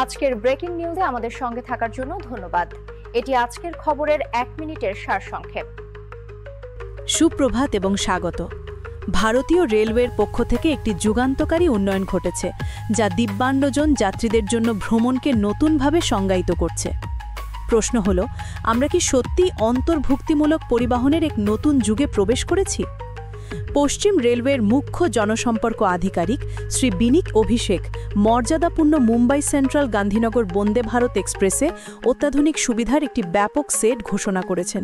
আজকের ব্রেকিং নিউজে আমাদের সঙ্গে থাকার জন্য ধন্যবাদ। এটি আজকের খবরের 1 মিনিটের সারসংক্ষেপ। সুপ্রভাত এবং স্বাগত। ভারতীয় রেলওয়ের পক্ষ থেকে একটি যুগান্তকারী উন্নয়ন ঘটেছে, যা দিব্যাঙ্গজন যাত্রীদের জন্য ভ্রমণকে নতুনভাবে সংজ্ঞায়িত করছে। প্রশ্ন হল, আমরা কি সত্যি অন্তর্ভুক্তিমূলক পরিবহনের এক নতুন যুগে প্রবেশ করেছি? পশ্চিম রেলওয়ের মুখ্য জনসম্পর্ক আধিকারিক শ্রী বিনিক অভিষেক মর্যাদাপূর্ণ মুম্বাই সেন্ট্রাল গান্ধীনগর বন্দে ভারত এক্সপ্রেসে অত্যাধুনিক সুবিধার একটি ব্যাপক সেট ঘোষণা করেছেন।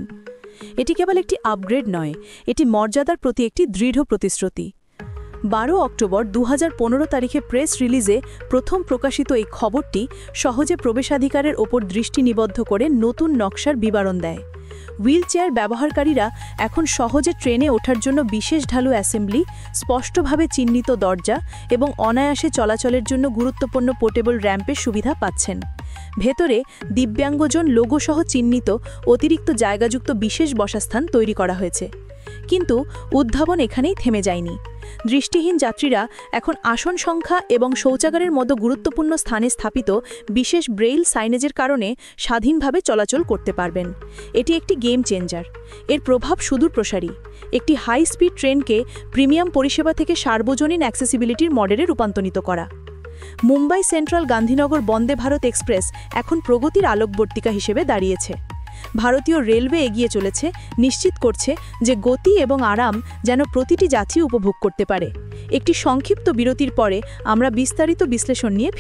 এটি কেবল একটি আপগ্রেড নয়, এটি মর্যাদার প্রতি একটি দৃঢ় প্রতিশ্রুতি। 12 অক্টোবর 2015 তারিখে প্রেস রিলিজে প্রথম প্রকাশিত এই খবরটি সহজে প্রবেশাধিকারের ওপর দৃষ্টি নিবদ্ধ করে নতুন নকশার বিবরণ দেয়। হুইলচেয়ার ব্যবহারকারীরা এখন সহজে ট্রেনে ওঠার জন্য বিশেষ ঢালু অ্যাসেম্বলি, স্পষ্টভাবে চিহ্নিত দরজা এবং অনায়াসে চলাচলের জন্য গুরুত্বপূর্ণ পোর্টেবল র্যাম্পের সুবিধা পাচ্ছেন। ভেতরে দিব্যাঙ্গজন লোগোসহ চিহ্নিত অতিরিক্ত জায়গাযুক্ত বিশেষ বসাস্থান তৈরি করা হয়েছে। কিন্তু উদ্ভাবন এখানেই থেমে যায়নি। দৃষ্টিহীন যাত্রীরা এখন আসন সংখ্যা এবং শৌচাগারের মতো গুরুত্বপূর্ণ স্থানে স্থাপিত বিশেষ ব্রেইল সাইনেজের কারণে স্বাধীনভাবে চলাচল করতে পারবেন। এটি একটি গেম চেঞ্জার। এর প্রভাব সুদূরপ্রসারী। একটি হাই স্পিড ট্রেনকে প্রিমিয়াম পরিষেবা থেকে সার্বজনীন অ্যাক্সেসিবিলিটির মডেলে রূপান্তরিত করা। মুম্বাই সেন্ট্রাল গান্ধীনগর বন্দে ভারত এক্সপ্রেস এখন প্রগতির আলোকবর্তিকা হিসেবে দাঁড়িয়েছে। ভারতীয় রেলওয়ে এগিয়ে চলেছে, নিশ্চিত করছে যে গতি এবং আরাম যেন প্রতিটি যাত্রী উপভোগ করতে পারে। একটি সংক্ষিপ্ত বিরতির পরে আমরা বিস্তারিত বিশ্লেষণ নিয়ে